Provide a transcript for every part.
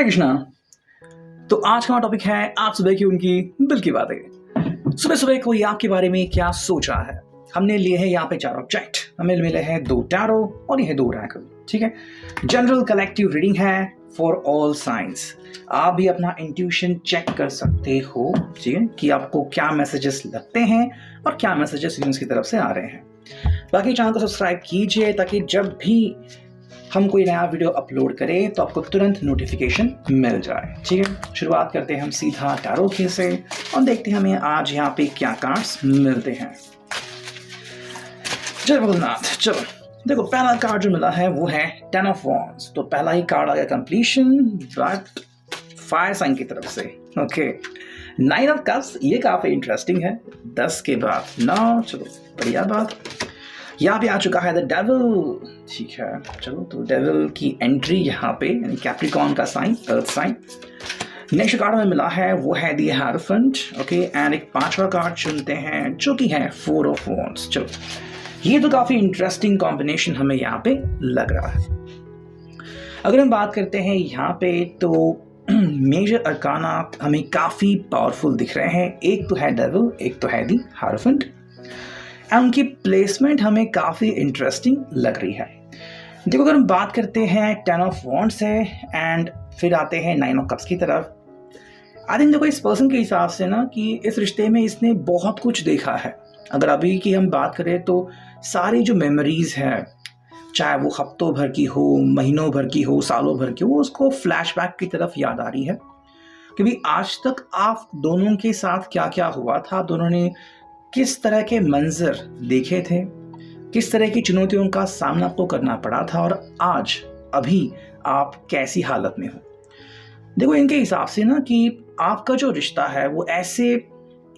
हरे कृष्णा। तो आज का टॉपिक है आप सुबह की उनकी दिल की बातें। सुबह सुबह कोई आपके बारे में क्या सोच रहा है। हमने लिए हैं यहाँ पे 4 ऑब्जेक्ट, हमें मिले हैं 2 टैरो और ये है 2 रैकल। ठीक है, जनरल कलेक्टिव रीडिंग है फॉर ऑल साइंस। आप भी अपना इंट्यूशन चेक कर सकते हो, ठीक है, कि आपको क्या मैसेजेस लगते हैं और क्या मैसेजेस यूनिवर्स की तरफ से आ रहे हैं। बाकी चैनल को सब्सक्राइब कीजिए ताकि जब भी हम कोई नया वीडियो अपलोड करें तो आपको तुरंत नोटिफिकेशन मिल जाए। ठीक है, शुरुआत करते हैं हम सीधा टैरो की से और देखते हैं हमें आज यहाँ पे क्या कार्ड्स मिलते हैं। जय भोलेनाथ। चलो देखो, पहला कार्ड जो मिला है वो है 10 ऑफ वॉन्ड्स। तो पहला ही कार्ड आ गया कंप्लीशन, बट फायर साइन की तरफ से। ओके, 9 ऑफ कप्स, ये काफी इंटरेस्टिंग है। 10 के बाद 9, चलो बढ़िया बात। यहाँ पे आ चुका है द डेविल। ठीक है, चलो तो डेविल की एंट्री यहाँ पे, यानी कैप्रिकॉर्न का sign, earth sign. Next card में मिला है वो है द हिएरोफेंट। ओके, एंड एक 5वां कार्ड चुनते हैं जो कि है 4 ऑफ वॉन्ड्स। चलो, ये तो काफी इंटरेस्टिंग कॉम्बिनेशन हमें यहाँ पे लग रहा है। अगर हम बात करते हैं यहाँ पे तो मेजर अरकाना हमें काफी पावरफुल दिख रहे हैं। एक तो है डेविल, एक तो है द हिएरोफेंट, उनकी प्लेसमेंट हमें काफ़ी इंटरेस्टिंग लग रही है। देखो, अगर हम बात करते हैं 10 ऑफ वॉन्ड्स है एंड फिर आते हैं 9 ऑफ कप्स की तरफ। आई थिंक देखो, इस पर्सन के हिसाब से ना कि इस रिश्ते में इसने बहुत कुछ देखा है। अगर अभी की हम बात करें तो सारी जो मेमोरीज है, चाहे वो हफ्तों भर की हो, महीनों भर की हो, सालों भर की हो, उसको फ्लैशबैक की तरफ याद आ रही है कि भाई आज तक आप दोनों के साथ क्या क्या हुआ था, आप दोनों ने किस तरह के मंजर देखे थे, किस तरह की चुनौतियों का सामना आपको करना पड़ा था और आज अभी आप कैसी हालत में हो। देखो, इनके हिसाब से ना कि आपका जो रिश्ता है वो ऐसे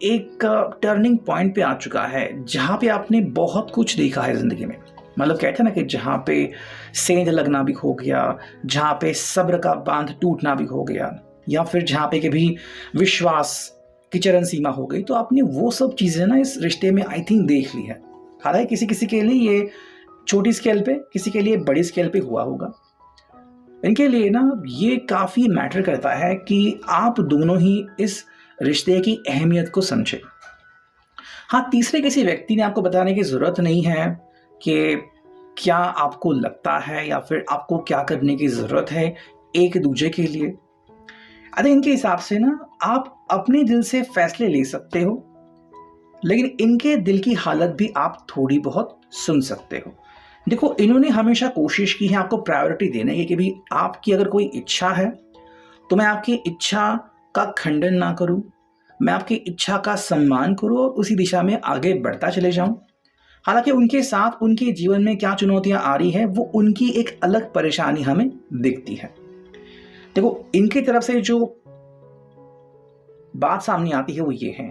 एक टर्निंग पॉइंट पे आ चुका है जहाँ पे आपने बहुत कुछ देखा है ज़िंदगी में। मतलब कहते हैं ना कि जहाँ पे सेंध लगना भी हो गया, जहाँ पे सब्र का बांध टूटना भी हो गया, या फिर जहाँ पे कभी विश्वास की चरम सीमा हो गई, तो आपने वो सब चीज़ें ना इस रिश्ते में आई थिंक देख ली है। हालांकि किसी किसी के लिए ये छोटी स्केल पे, किसी के लिए बड़ी स्केल पे हुआ होगा। इनके लिए ना ये काफ़ी मैटर करता है कि आप दोनों ही इस रिश्ते की अहमियत को समझें। हाँ, तीसरे किसी व्यक्ति ने आपको बताने की ज़रूरत नहीं है कि क्या आपको लगता है या फिर आपको क्या करने की ज़रूरत है एक दूसरे के लिए। अरे इनके हिसाब से ना आप अपने दिल से फैसले ले सकते हो, लेकिन इनके दिल की हालत भी आप थोड़ी बहुत सुन सकते हो। देखो, इन्होंने हमेशा कोशिश की है आपको प्रायोरिटी देने की कि भी आपकी अगर कोई इच्छा है तो मैं आपकी इच्छा का खंडन ना करूं, मैं आपकी इच्छा का सम्मान करूं और उसी दिशा में आगे बढ़ता चले जाऊं। हालांकि उनके साथ उनके जीवन में क्या चुनौतियां आ रही है वो उनकी एक अलग परेशानी हमें दिखती है। देखो, इनकी तरफ से जो बात सामने आती है वो ये है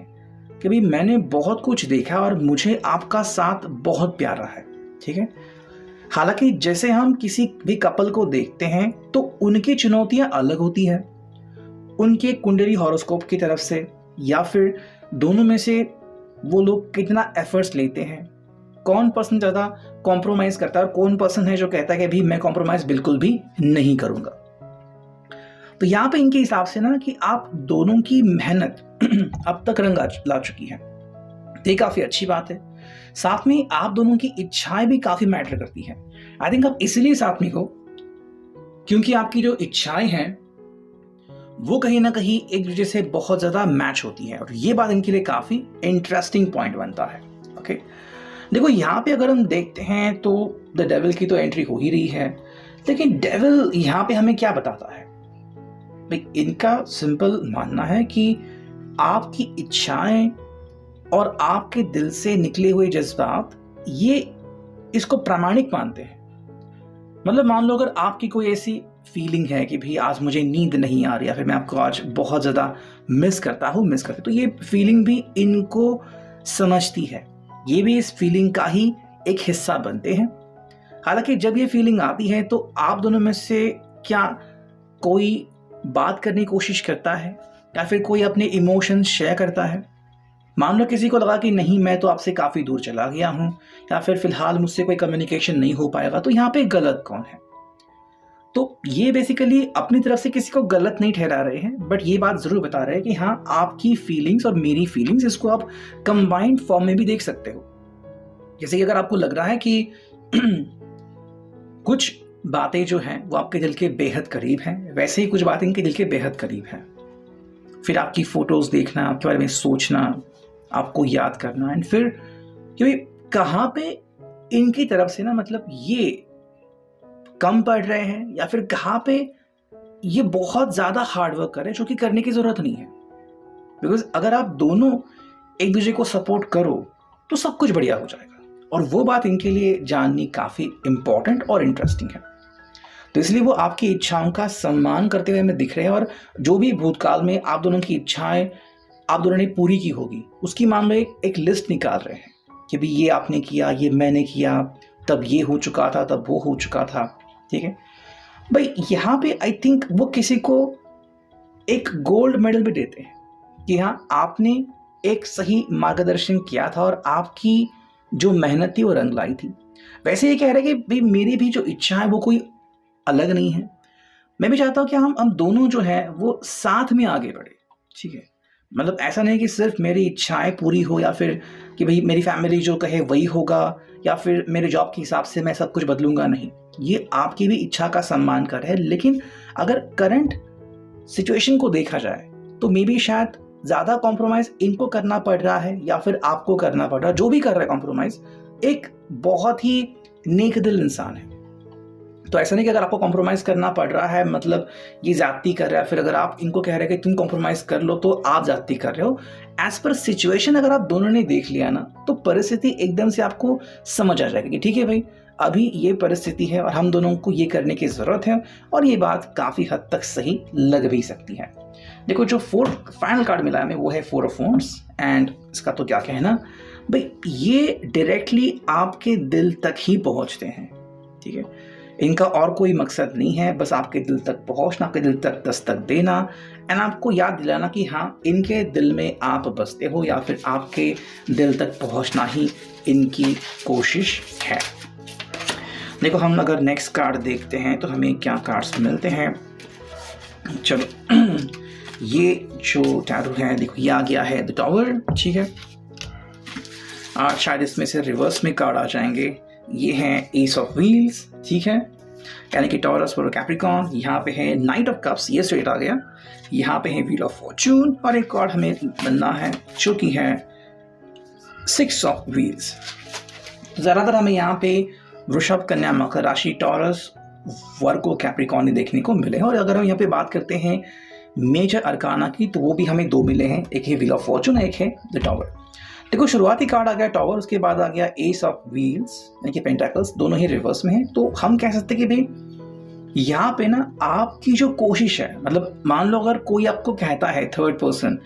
कि भाई मैंने बहुत कुछ देखा और मुझे आपका साथ बहुत प्यारा है। ठीक है, हालांकि जैसे हम किसी भी कपल को देखते हैं तो उनकी चुनौतियां अलग होती है, उनके कुंडली हॉरोस्कोप की तरफ से, या फिर दोनों में से वो लोग कितना एफर्ट्स लेते हैं, कौन पर्सन ज़्यादा कॉम्प्रोमाइज़ करता है और कौन पर्सन है जो कहता है कि भाई मैं कॉम्प्रोमाइज़ बिल्कुल भी नहीं करूँगा। तो यहाँ पे इनके हिसाब से ना कि आप दोनों की मेहनत अब तक रंग ला चुकी है, ये काफ़ी अच्छी बात है। साथ में आप दोनों की इच्छाएं भी काफ़ी मैटर करती है। आई थिंक आप इसलिए साथ में हो क्योंकि आपकी जो इच्छाएं हैं वो कहीं ना कहीं एक दूसरे से बहुत ज़्यादा मैच होती है और ये बात इनके लिए काफ़ी इंटरेस्टिंग पॉइंट बनता है। ओके, देखो यहाँ पे अगर हम देखते हैं तो द डेविल की तो एंट्री हो ही रही है, लेकिन डेविल यहाँ पे हमें क्या बताता है? भाई इनका सिंपल मानना है कि आपकी इच्छाएं और आपके दिल से निकले हुए जज्बात ये इसको प्रामाणिक मानते हैं। मतलब मान लो अगर आपकी कोई ऐसी फीलिंग है कि भाई आज मुझे नींद नहीं आ रही या फिर मैं आपको आज बहुत ज़्यादा मिस करता हूँ, तो ये फीलिंग भी इनको समझती है, ये भी इस फीलिंग का ही एक हिस्सा बनते हैं। हालांकि जब ये फीलिंग आती है तो आप दोनों में से क्या कोई बात करने की कोशिश करता है या फिर कोई अपने इमोशंस शेयर करता है? मान लो किसी को लगा कि नहीं, मैं तो आपसे काफ़ी दूर चला गया हूँ या फिर फिलहाल मुझसे कोई कम्युनिकेशन नहीं हो पाएगा, तो यहाँ पे गलत कौन है? तो ये बेसिकली अपनी तरफ से किसी को गलत नहीं ठहरा रहे हैं, बट ये बात ज़रूर बता रहे हैं कि हाँ, आपकी फीलिंग्स और मेरी फीलिंग्स, इसको आप कंबाइंड फॉर्म में भी देख सकते हो। जैसे कि अगर आपको लग रहा है कि कुछ बातें जो हैं वो आपके दिल के बेहद करीब हैं, वैसे ही कुछ बातें इनके दिल के बेहद करीब हैं। फिर आपकी फ़ोटोज़ देखना, आपके बारे में सोचना, आपको याद करना, एंड फिर कि भाई कहाँ पे इनकी तरफ से ना मतलब ये कम पढ़ रहे हैं या फिर कहाँ पे ये बहुत ज़्यादा हार्ड वर्क कर रहे हैं, जो कि करने की ज़रूरत नहीं है। बिकॉज अगर आप दोनों एक दूसरे को सपोर्ट करो तो सब कुछ बढ़िया हो जाएगा, और वो बात इनके लिए जाननी काफ़ी इम्पॉर्टेंट और इंटरेस्टिंग है। तो इसलिए वो आपकी इच्छाओं का सम्मान करते हुए हमें दिख रहे हैं, और जो भी भूतकाल में आप दोनों की इच्छाएं आप दोनों ने पूरी की होगी उसकी मान लो एक लिस्ट निकाल रहे हैं कि भाई ये आपने किया, ये मैंने किया, तब ये हो चुका था, तब वो हो चुका था। ठीक है भाई, यहाँ पे आई थिंक वो किसी को एक गोल्ड मेडल भी देते हैं कि हाँ, आपने एक सही मार्गदर्शन किया था और आपकी जो मेहनत थी वो रंग लाई थी। वैसे ये कह रहे हैं कि भाई मेरी भी जो इच्छा है वो कोई अलग नहीं है, मैं भी चाहता हूँ कि हम दोनों जो है वो साथ में आगे बढ़े। ठीक है, मतलब ऐसा नहीं कि सिर्फ मेरी इच्छाएं पूरी हो या फिर कि भाई मेरी फैमिली जो कहे वही होगा या फिर मेरे जॉब के हिसाब से मैं सब कुछ बदलूंगा। नहीं, ये आपकी भी इच्छा का सम्मान कर रहे हैं, लेकिन अगर करंट सिचुएशन को देखा जाए तो मे बी शायद ज़्यादा कॉम्प्रोमाइज़ इनको करना पड़ रहा है या फिर आपको करना पड़ रहा है। जो भी कर रहा है कॉम्प्रोमाइज़ एक बहुत ही नेक दिल इंसान है। तो ऐसा नहीं कि अगर आपको कॉम्प्रोमाइज़ करना पड़ रहा है मतलब ये ज़्यादती कर रहा है, फिर अगर आप इनको कह रहे हैं कि तुम कॉम्प्रोमाइज़ कर लो तो आप ज़्यादती कर रहे हो। एज पर सिचुएशन अगर आप दोनों ने देख लिया ना तो परिस्थिति एकदम से आपको समझ आ जाएगी कि ठीक है भाई, अभी ये परिस्थिति है और हम दोनों को ये करने की ज़रूरत है, और ये बात काफ़ी हद तक सही लग भी सकती है। देखो, जो फोर्थ फाइनल कार्ड मिला है हमें वो है 4 ऑफ वॉन्ड्स, एंड इसका तो क्या कहना भाई, ये डायरेक्टली आपके दिल तक ही पहुंचते हैं। ठीक है, इनका और कोई मकसद नहीं है, बस आपके दिल तक पहुंचना, आपके दिल तक दस्तक देना, एंड आपको याद दिलाना कि हाँ, इनके दिल में आप बसते हो या फिर आपके दिल तक पहुंचना ही इनकी कोशिश है। देखो, हम अगर नेक्स्ट कार्ड देखते हैं तो हमें क्या कार्ड्स मिलते हैं। चलो ये जो टैरो है, देखो ये आ गया है द टावर। ठीक है, शायद इसमें से रिवर्स में कार्ड आ जाएंगे। ये है एस ऑफ व्हील्स। ठीक है, यानी कि टॉरस फॉर कैप्रिकॉर्न। यहाँ पे है नाइट ऑफ कप्स, ये स्ट्रेट आ गया। यहाँ पे है व्हील ऑफ फॉर्चून, और एक कार्ड हमें बनना है जो कि है 6 ऑफ व्हील्स। ज़्यादातर हमें यहाँ पे वृषभ, कन्या, मकर राशि, टॉरस, वर्गो, कैप्रिकॉर्न देखने को मिले हैं। और अगर हम यहाँ पे बात करते हैं मेजर अरकाना की तो वो भी हमें 2 मिले हैं, एक है व्हील ऑफ फॉर्चून, एक है द टावर। देखो, शुरुआती कार्ड आ गया टावर, उसके बाद आ गया एस ऑफ व्हील्स यानी कि पेंटाकल्स, दोनों ही रिवर्स में है। तो हम कह सकते हैं कि भाई यहाँ पे ना आपकी जो कोशिश है, मतलब मान लो अगर कोई आपको कहता है थर्ड पर्सन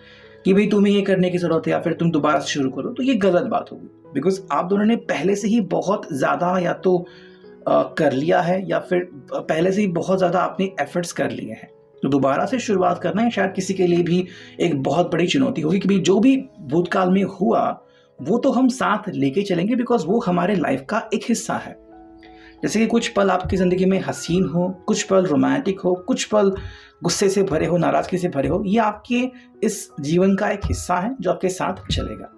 कि भाई तुम्हें ये करने की जरूरत है या फिर तुम दोबारा से शुरू करो, तो ये गलत बात होगी। बिकॉज आप दोनों ने पहले से ही बहुत ज़्यादा या तो कर लिया है या फिर पहले से ही बहुत ज़्यादा आपने एफर्ट्स कर लिए हैं। तो दोबारा से शुरुआत करना है शायद किसी के लिए भी एक बहुत बड़ी चुनौती होगी कि भाई जो भी भूतकाल में हुआ वो तो हम साथ लेके चलेंगे, बिकॉज वो हमारे लाइफ का एक हिस्सा है। जैसे कि कुछ पल आपकी ज़िंदगी में हसीन हो, कुछ पल रोमांटिक हो, कुछ पल गुस्से से भरे हो, नाराज़गी से भरे हो, ये आपके इस जीवन का एक हिस्सा है जो आपके साथ चलेगा।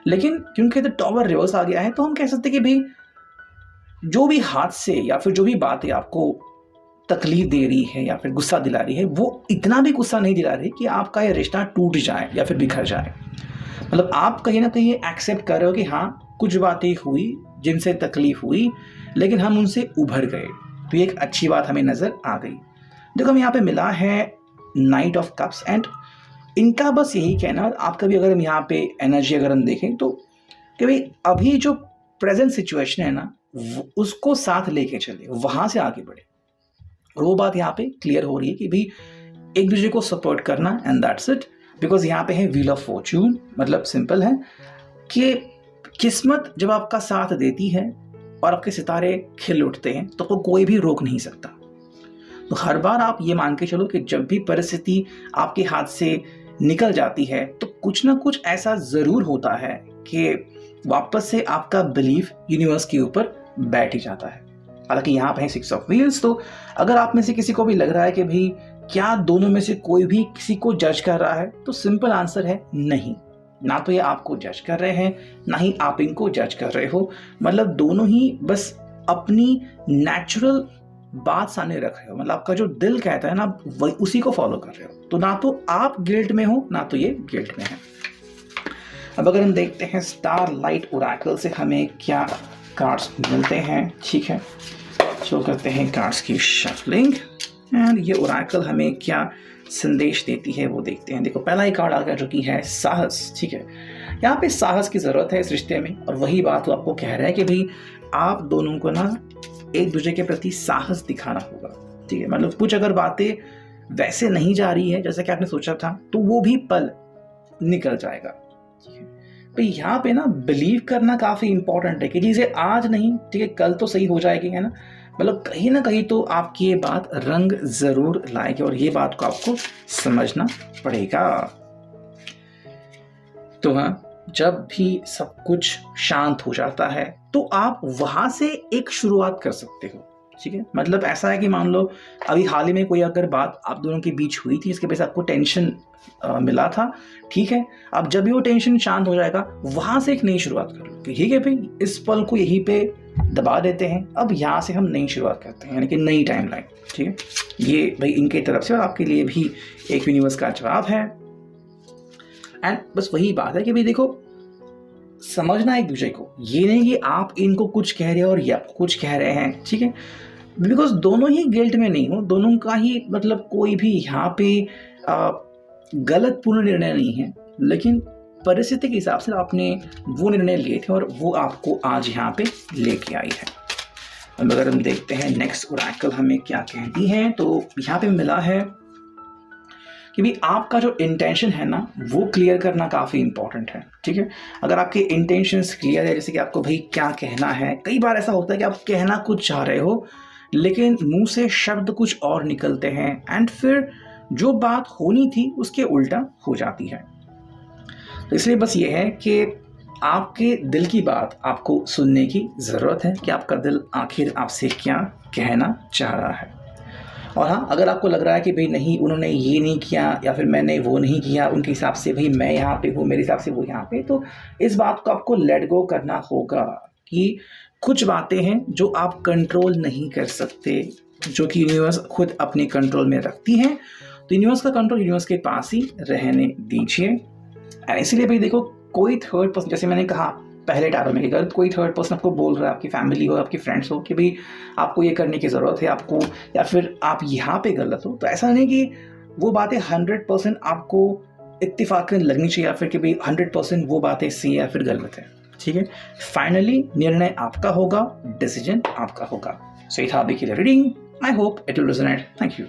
लेकिन क्योंकि द टावर रिवर्स आ गया है तो हम कह सकते हैं कि भाई जो भी हादसे या फिर जो भी बातें आपको तकलीफ दे रही है या फिर गुस्सा दिला रही है, वो इतना भी गुस्सा नहीं दिला रही कि आपका ये रिश्ता टूट जाए या फिर बिखर जाए। मतलब आप कहीं ना कहीं एक्सेप्ट कर रहे हो कि हाँ, कुछ बातें हुई जिनसे तकलीफ हुई, लेकिन हम उनसे उभर गए, तो ये एक अच्छी बात हमें नज़र आ गई। देखो, हमें यहाँ पे मिला है नाइट ऑफ कप्स, एंड इनका बस यही कहना, आपका भी अगर हम यहाँ पे एनर्जी अगर हम देखें तो कि भाई अभी जो प्रेजेंट सिचुएशन है ना उसको साथ लेके चले, वहाँ से आगे बढ़े। और वो बात यहाँ पे क्लियर हो रही है कि भाई एक दूसरे को सपोर्ट करना, एंड दैट्स इट। बिकॉज यहाँ पे है व्हील ऑफ फॉर्चून, मतलब सिंपल है कि किस्मत जब आपका साथ देती है और आपके सितारे खिल उठते हैं तो आपको कोई भी रोक नहीं सकता। तो हर बार आप ये मान के चलो कि जब भी परिस्थिति आपके हाथ से निकल जाती है तो कुछ ना कुछ ऐसा ज़रूर होता है कि वापस से आपका बिलीफ यूनिवर्स के ऊपर बैठ ही जाता है। हालांकि यहाँ पे है 6 ऑफ व्हील्स। तो अगर आप में से किसी को भी लग रहा है कि भाई क्या दोनों में से कोई भी किसी को जज कर रहा है, तो सिंपल आंसर है नहीं। ना तो ये आपको जज कर रहे हैं, ना ही आप इनको जज कर रहे हो। मतलब दोनों ही बस अपनी नेचुरल बात सामने रख रहे हो। मतलब आपका जो दिल कहता है ना, वही उसी को फॉलो कर रहे हो। तो ना तो आप गिल्ट में हो, ना तो ये गिल्ट में है। अब अगर हम देखते हैं स्टारलाइट ओरेकल से हमें क्या कार्ड्स मिलते हैं, ठीक है, शो करते हैं कार्ड्स की शफलिंग एंड ये ओरेकल हमें क्या संदेश देती है वो देखते हैं। देखो पहला ही कार्ड आ गया जो कि है साहस, ठीक है। यहाँ पे साहस की ज़रूरत है इस रिश्ते में, और वही बात वो आपको कह रहा है कि भाई आप दोनों को ना एक दूसरे के प्रति साहस दिखाना होगा, ठीक है। मतलब कुछ अगर बातें वैसे नहीं जा रही है जैसे कि आपने सोचा था, तो वो भी पल निकल जाएगा, ठीक है। तो यहाँ पे ना बिलीव करना काफ़ी इंपॉर्टेंट है कि चीज़ें आज नहीं, ठीक है, कल तो सही हो जाएगी, है ना। मतलब कहीं ना कहीं तो आपकी ये बात रंग ज़रूर लाएगी, और ये बात को आपको समझना पड़ेगा। तो हाँ, जब भी सब कुछ शांत हो जाता है तो आप वहां से एक शुरुआत कर सकते हो, ठीक है। मतलब ऐसा है कि मान लो अभी हाल ही में कोई अगर बात आप दोनों के बीच हुई थी, इसके वजह से आपको टेंशन मिला था, ठीक है। अब जब भी वो टेंशन शांत हो जाएगा, वहां से एक नई शुरुआत कर लो, ठीक है भाई, इस पल को यहीं पे दबा देते हैं, अब यहाँ से हम नई शुरुआत करते हैं, यानी कि नई टाइमलाइन, ठीक है। ये भाई इनके तरफ से और आपके लिए भी एक यूनिवर्स का जवाब है। एंड बस वही बात है कि भाई देखो, समझना एक दूसरे को, ये नहीं कि आप इनको कुछ कह रहे हो और ये आपको कुछ कह रहे हैं, ठीक है। बिकॉज दोनों ही गिल्ट में नहीं हो, दोनों का ही मतलब कोई भी यहाँ पे गलत पूर्ण निर्णय नहीं है, लेकिन परिस्थिति के हिसाब से आपने वो निर्णय लिए थे और वो आपको आज यहाँ पे लेके आई है। अब अगर हम देखते हैं नेक्स्ट ओरेकल हमें क्या कहती है, तो यहाँ पे मिला है कि भाई आपका जो इंटेंशन है ना, वो क्लियर करना काफ़ी इंपॉर्टेंट है, ठीक है। अगर आपके इंटेंशंस क्लियर है, जैसे कि आपको भाई क्या कहना है, कई बार ऐसा होता है कि आप कहना कुछ चाह रहे हो लेकिन मुंह से शब्द कुछ और निकलते हैं एंड फिर जो बात होनी थी उसके उल्टा हो जाती है। तो इसलिए बस ये है कि आपके दिल की बात आपको सुनने की ज़रूरत है कि आपका दिल आखिर आपसे क्या कहना चाह रहा है। और हाँ, अगर आपको लग रहा है कि भाई नहीं, उन्होंने ये नहीं किया या फिर मैंने वो नहीं किया, उनके हिसाब से भाई मैं यहाँ पे हूँ, मेरे हिसाब से वो यहाँ पे, तो इस बात को आपको लेट गो करना होगा कि कुछ बातें हैं जो आप कंट्रोल नहीं कर सकते, जो कि यूनिवर्स खुद अपने कंट्रोल में रखती हैं। तो यूनिवर्स का कंट्रोल यूनिवर्स के पास ही रहने दीजिए। इसीलिए भाई देखो, कोई थर्ड पर्सन, जैसे मैंने कहा पहले टारों में, अगर कोई थर्ड पर्सन आपको बोल रहा है, आपकी फैमिली हो, आपके फ्रेंड्स हो, कि भाई आपको ये करने की ज़रूरत है आपको, या फिर आप यहाँ पे गलत हो, तो ऐसा नहीं कि वो बातें 100% आपको इत्तेफाकन लगनी चाहिए, या फिर कि भाई 100% वो बातें सही या फिर गलत है, ठीक है। फाइनली निर्णय आपका होगा, डिसीजन आपका होगा। सो ये था अभी की reading. I hope it will resonate. Thank you.